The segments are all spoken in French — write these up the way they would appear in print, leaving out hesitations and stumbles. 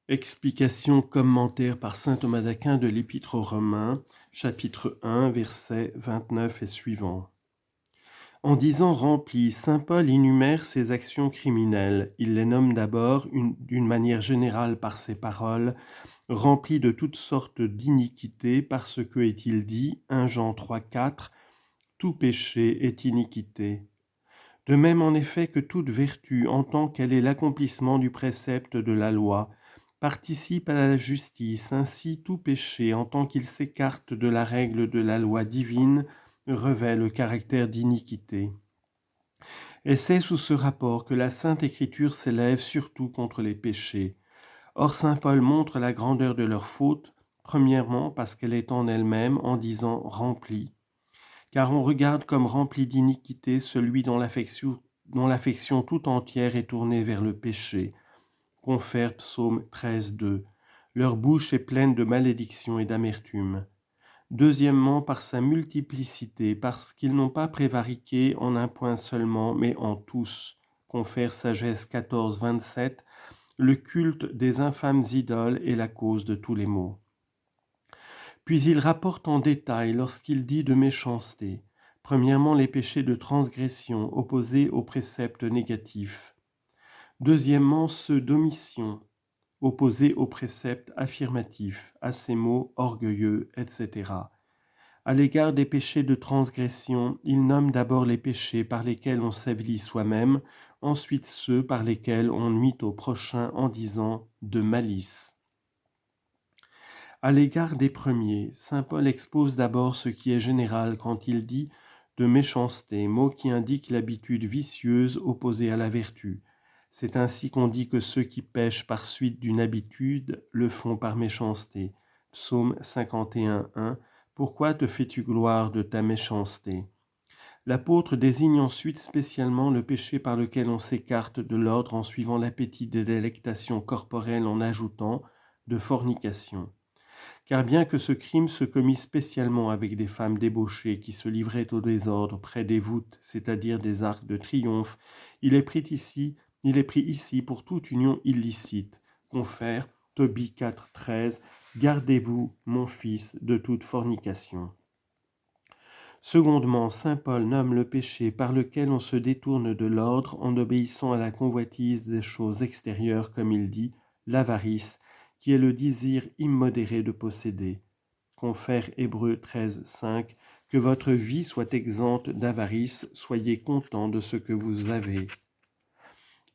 Explication commentaire par saint Thomas d'Aquin de l'Épître aux Romains, chapitre 1, versets 29 et suivants. En disant rempli, saint Paul énumère ses actions criminelles. Il les nomme d'abord, d'une manière générale par ses paroles, rempli de toutes sortes d'iniquités, parce que, est-il dit, 1 Jean 3, 4, tout péché est iniquité. De même en effet que toute vertu, en tant qu'elle est l'accomplissement du précepte de la loi, participe à la justice, ainsi tout péché, en tant qu'il s'écarte de la règle de la loi divine, revêt le caractère d'iniquité. Et c'est sous ce rapport que la Sainte Écriture s'élève surtout contre les péchés. Or saint Paul montre la grandeur de leur faute, premièrement parce qu'elle est en elle-même, en disant « remplie ». Car on regarde comme rempli d'iniquité celui dont l'affection tout entière est tournée vers le péché. Confère Psaume 13, 2. Leur bouche est pleine de malédiction et d'amertume. Deuxièmement, par sa multiplicité, parce qu'ils n'ont pas prévariqué en un point seulement, mais en tous. Confère Sagesse 14, 27. Le culte des infâmes idoles est la cause de tous les maux. Puis il rapporte en détail lorsqu'il dit de méchanceté. Premièrement, les péchés de transgression opposés aux préceptes négatifs. Deuxièmement, ceux d'omission opposés aux préceptes affirmatifs, à ces mots orgueilleux, etc. À l'égard des péchés de transgression, il nomme d'abord les péchés par lesquels on s'avilit soi-même, ensuite ceux par lesquels on nuit au prochain en disant de malice. À l'égard des premiers, saint Paul expose d'abord ce qui est général quand il dit de méchanceté, mot qui indique l'habitude vicieuse opposée à la vertu. C'est ainsi qu'on dit que ceux qui pêchent par suite d'une habitude le font par méchanceté. Psaume 51, 1. Pourquoi te fais-tu gloire de ta méchanceté ? L'apôtre désigne ensuite spécialement le péché par lequel on s'écarte de l'ordre en suivant l'appétit des délectations corporelles en ajoutant de fornication. Car bien que ce crime se commit spécialement avec des femmes débauchées qui se livraient au désordre près des voûtes, c'est-à-dire des arcs de triomphe, il est pris ici pour toute union illicite. Confère Tobie 4, 13. Gardez-vous, mon fils, de toute fornication. Secondement, saint Paul nomme le péché par lequel on se détourne de l'ordre en obéissant à la convoitise des choses extérieures, comme il dit, l'avarice, qui est le désir immodéré de posséder. Confère Hébreux 13, 5. Que votre vie soit exempte d'avarice, soyez content de ce que vous avez.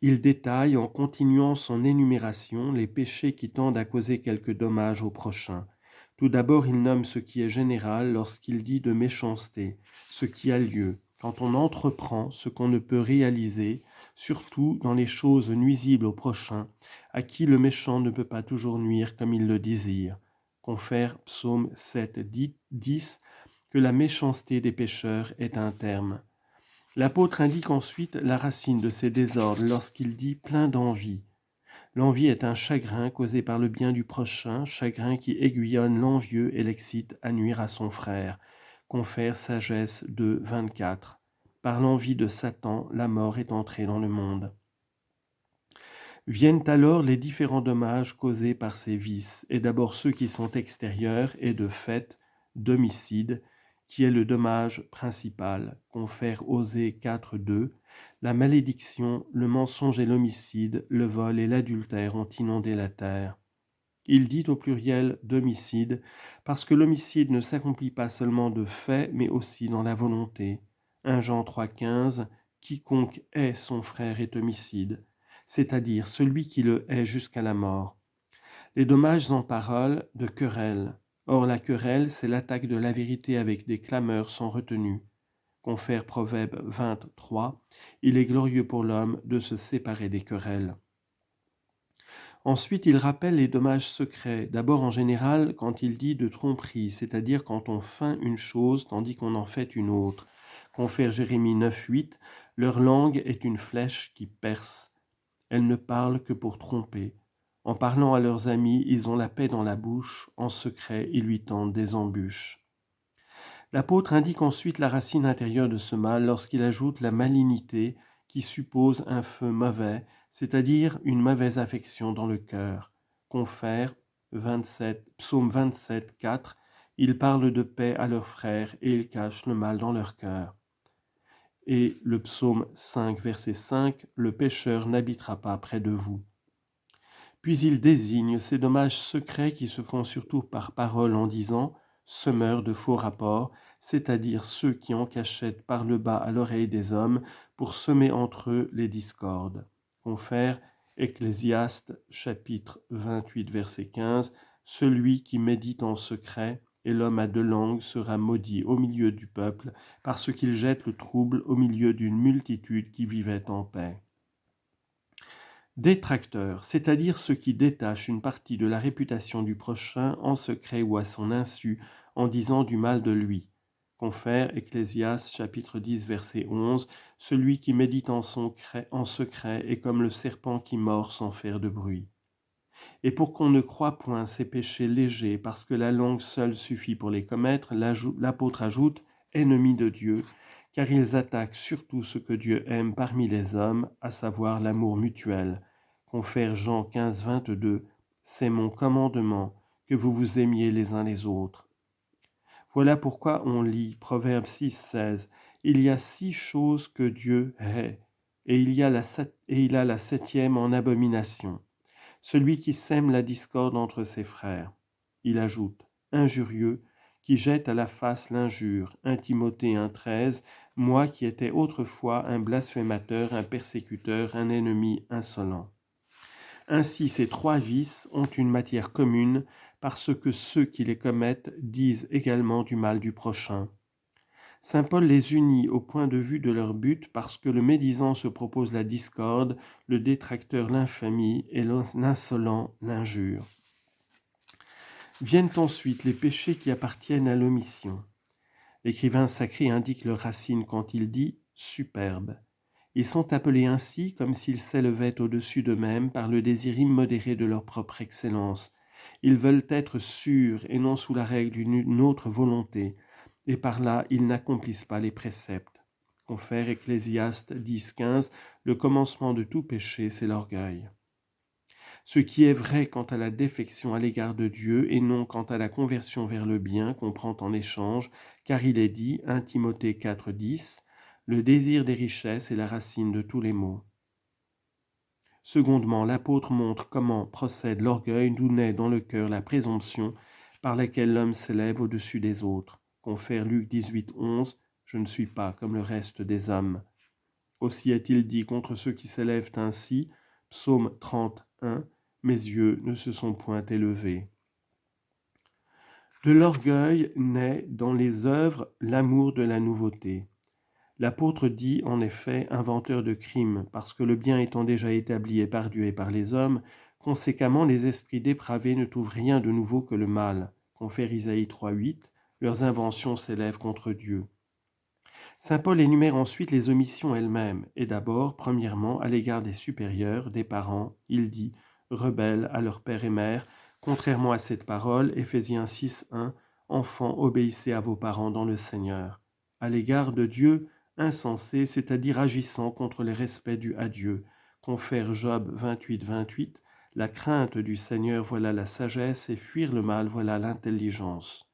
Il détaille, en continuant son énumération, les péchés qui tendent à causer quelque dommage au prochain. Tout d'abord, il nomme ce qui est général lorsqu'il dit de méchanceté, ce qui a lieu, quand on entreprend ce qu'on ne peut réaliser, surtout dans les choses nuisibles au prochain, à qui le méchant ne peut pas toujours nuire comme il le désire. Confère Psaume 7, 10, que la méchanceté des pécheurs est un terme. L'apôtre indique ensuite la racine de ces désordres lorsqu'il dit plein d'envie. L'envie est un chagrin causé par le bien du prochain, chagrin qui aiguillonne l'envieux et l'excite à nuire à son frère. Confère Sagesse 2, 24. Par l'envie de Satan, la mort est entrée dans le monde. Viennent alors les différents dommages causés par ces vices, et d'abord ceux qui sont extérieurs et de fait d'homicide, qui est le dommage principal. Confère Osée 4, 2. La malédiction, le mensonge et l'homicide, le vol et l'adultère ont inondé la terre. Il dit au pluriel d'homicide, parce que l'homicide ne s'accomplit pas seulement de fait, mais aussi dans la volonté. 1 Jean 3, 15. Quiconque hait son frère est homicide, c'est-à-dire celui qui le hait jusqu'à la mort. Les dommages en parole de querelle. Or la querelle, c'est l'attaque de la vérité avec des clameurs sans retenue. Confère Proverbe 23. Il est glorieux pour l'homme de se séparer des querelles. Ensuite, il rappelle les dommages secrets. D'abord, en général, quand il dit de tromperie, c'est-à-dire quand on feint une chose tandis qu'on en fait une autre. Confère Jérémie 9, 8. Leur langue est une flèche qui perce. Elles ne parlent que pour tromper. En parlant à leurs amis, ils ont la paix dans la bouche. En secret, ils lui tendent des embûches. L'apôtre indique ensuite la racine intérieure de ce mal lorsqu'il ajoute la malignité qui suppose un feu mauvais, c'est-à-dire une mauvaise affection dans le cœur. Confère, 27, psaume 27, 4, ils parlent de paix à leurs frères et ils cachent le mal dans leur cœur. Et le psaume 5, verset 5, le pécheur n'habitera pas près de vous. Puis il désigne ces dommages secrets qui se font surtout par parole en disant « semeurs de faux rapports », c'est-à-dire ceux qui en cachette par le bas à l'oreille des hommes pour semer entre eux les discordes. Confère Ecclésiaste chapitre 28 verset 15, « Celui qui médite en secret et l'homme à deux langues sera maudit au milieu du peuple parce qu'il jette le trouble au milieu d'une multitude qui vivait en paix. » Détracteurs, c'est-à-dire ceux qui détachent une partie de la réputation du prochain en secret ou à son insu, en disant du mal de lui. Confère Ecclésiaste chapitre 10 verset 11, « Celui qui médite en secret est comme le serpent qui mord sans faire de bruit. » Et pour qu'on ne croie point ces péchés légers, parce que la langue seule suffit pour les commettre, l'apôtre ajoute « ennemis de Dieu », car ils attaquent surtout ce que Dieu aime parmi les hommes, à savoir l'amour mutuel. Confère Jean 15, 22, « C'est mon commandement, que vous vous aimiez les uns les autres. » Voilà pourquoi on lit Proverbe 6, 16, « Il y a 6 choses que Dieu hait, et il a la 7e en abomination. Celui qui sème la discorde entre ses frères. » Il ajoute, « injurieux, qui jette à la face l'injure. » 1 Timothée 1,13, « Moi qui étais autrefois un blasphémateur, un persécuteur, un ennemi insolent. » Ainsi, ces 3 vices ont une matière commune parce que ceux qui les commettent disent également du mal du prochain. Saint Paul les unit au point de vue de leur but parce que le médisant se propose la discorde, le détracteur l'infamie et l'insolent l'injure. Viennent ensuite les péchés qui appartiennent à l'omission. L'écrivain sacré indique leur racine quand il dit « superbe ». Ils sont appelés ainsi comme s'ils s'élevaient au-dessus d'eux-mêmes par le désir immodéré de leur propre excellence. Ils veulent être sûrs et non sous la règle d'une autre volonté, et par là ils n'accomplissent pas les préceptes. Confère Ecclésiaste 10, 15, « Le commencement de tout péché, c'est l'orgueil. » Ce qui est vrai quant à la défection à l'égard de Dieu et non quant à la conversion vers le bien qu'on prend en échange, car il est dit, 1 Timothée 4, 10, « Le désir des richesses est la racine de tous les maux. » Secondement, l'apôtre montre comment procède l'orgueil, d'où naît dans le cœur la présomption par laquelle l'homme s'élève au-dessus des autres. Confère Luc 18, 11, « Je ne suis pas comme le reste des hommes. » Aussi est-il dit contre ceux qui s'élèvent ainsi, Psaume 31, « Mes yeux ne se sont point élevés. » De l'orgueil naît dans les œuvres l'amour de la nouveauté. L'apôtre dit en effet inventeur de crimes, parce que le bien étant déjà établi par Dieu et par les hommes, conséquemment les esprits dépravés ne trouvent rien de nouveau que le mal. Confère Isaïe 3.8, leurs inventions s'élèvent contre Dieu. Saint Paul énumère ensuite les omissions elles-mêmes, et d'abord, premièrement, à l'égard des supérieurs, des parents, il dit « rebelles à leur père et mère », contrairement à cette parole, Éphésiens 6.1, « Enfants, obéissez à vos parents dans le Seigneur ». À l'égard de Dieu, insensé, c'est-à-dire agissant contre les respects dus à Dieu. Confère Job 28, 28, « La crainte du Seigneur, voilà la sagesse, et fuir le mal, voilà l'intelligence. »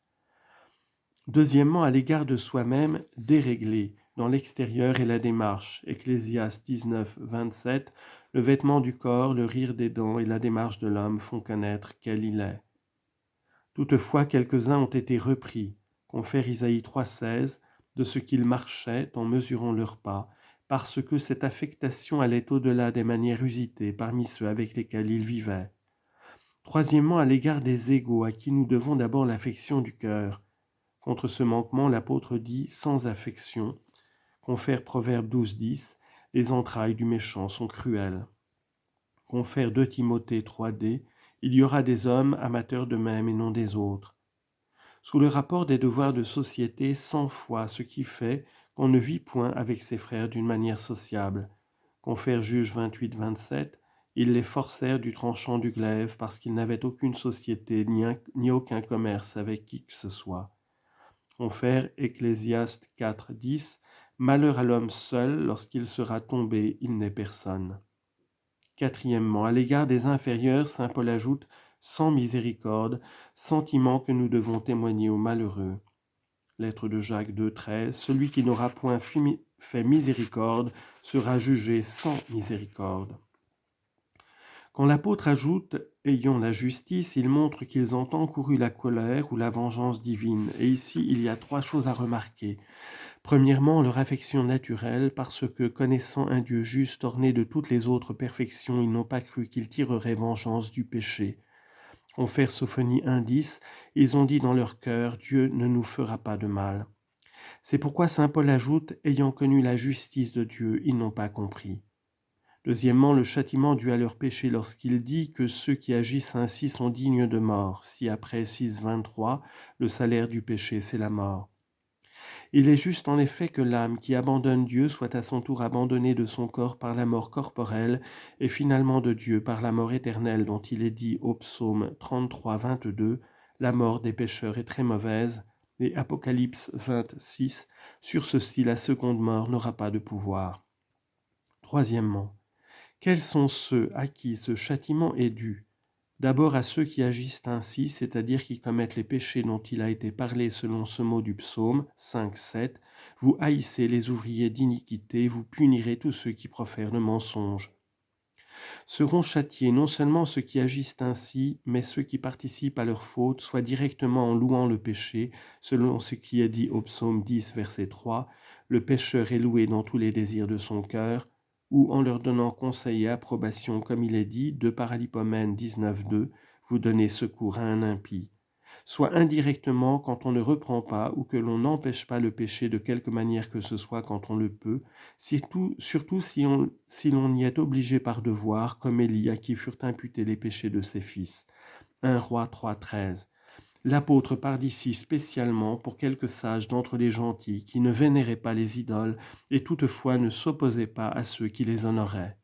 Deuxièmement, à l'égard de soi-même, déréglé dans l'extérieur et la démarche. Ecclésiaste 19, 27, « Le vêtement du corps, le rire des dents et la démarche de l'homme font connaître quel il est. » Toutefois, quelques-uns ont été repris. Confère Isaïe 3, 16, « De ce qu'ils marchaient en mesurant leurs pas, parce que cette affectation allait au-delà des manières usitées parmi ceux avec lesquels ils vivaient. » Troisièmement, à l'égard des égaux, à qui nous devons d'abord l'affection du cœur. Contre ce manquement, l'apôtre dit « sans affection ». Confère Proverbe 12, 10, « Les entrailles du méchant sont cruelles. » Confère 2 Timothée 3d, « Il y aura des hommes amateurs d'eux-mêmes et non des autres. » Sous le rapport des devoirs de société, 100 fois ce qui fait qu'on ne vit point avec ses frères d'une manière sociable. Confère Juge 28, 27, « Ils les forcèrent du tranchant du glaive parce qu'ils n'avaient aucune société ni aucun commerce avec qui que ce soit. » Confère Ecclésiaste 4, 10, « Malheur à l'homme seul, lorsqu'il sera tombé, il n'est personne. » Quatrièmement, à l'égard des inférieurs, saint Paul ajoute sans miséricorde, sentiment que nous devons témoigner aux malheureux. Lettre de Jacques 2,13. Celui qui n'aura point fait miséricorde sera jugé sans miséricorde. Quand l'apôtre ajoute « ayant la justice », il montre qu'ils ont encouru la colère ou la vengeance divine. Et ici, il y a 3 choses à remarquer. Premièrement, leur affection naturelle, parce que, connaissant un Dieu juste orné de toutes les autres perfections, ils n'ont pas cru qu'il tirerait vengeance du péché. Confère Sophonie 1,10, ils ont dit dans leur cœur « Dieu ne nous fera pas de mal ». C'est pourquoi saint Paul ajoute « ayant connu la justice de Dieu, ils n'ont pas compris ». Deuxièmement, le châtiment dû à leur péché lorsqu'il dit que ceux qui agissent ainsi sont dignes de mort, si après 6,23, le salaire du péché, c'est la mort. Il est juste en effet que l'âme qui abandonne Dieu soit à son tour abandonnée de son corps par la mort corporelle et finalement de Dieu par la mort éternelle dont il est dit au psaume 33, 22, « La mort des pécheurs est très mauvaise » et Apocalypse 26, « Sur ceci la seconde mort n'aura pas de pouvoir ». Troisièmement, quels sont ceux à qui ce châtiment est dû ? D'abord à ceux qui agissent ainsi, c'est-à-dire qui commettent les péchés dont il a été parlé selon ce mot du psaume 5, 7. Vous haïssez les ouvriers d'iniquité, vous punirez tous ceux qui profèrent le mensonge. Seront châtiés non seulement ceux qui agissent ainsi, mais ceux qui participent à leur faute, soit directement en louant le péché, selon ce qui est dit au psaume 10, verset 3, « Le pécheur est loué dans tous les désirs de son cœur », ou en leur donnant conseil et approbation, comme il est dit, de Paralipomène 19.2, vous donnez secours à un impie. Soit indirectement quand on ne reprend pas ou que l'on n'empêche pas le péché de quelque manière que ce soit quand on le peut, surtout si l'on y est obligé par devoir, comme Élie à qui furent imputés les péchés de ses fils. 1 Roi 3.13. L'apôtre part d'ici spécialement pour quelques sages d'entre les gentils qui ne vénéraient pas les idoles et toutefois ne s'opposaient pas à ceux qui les honoraient.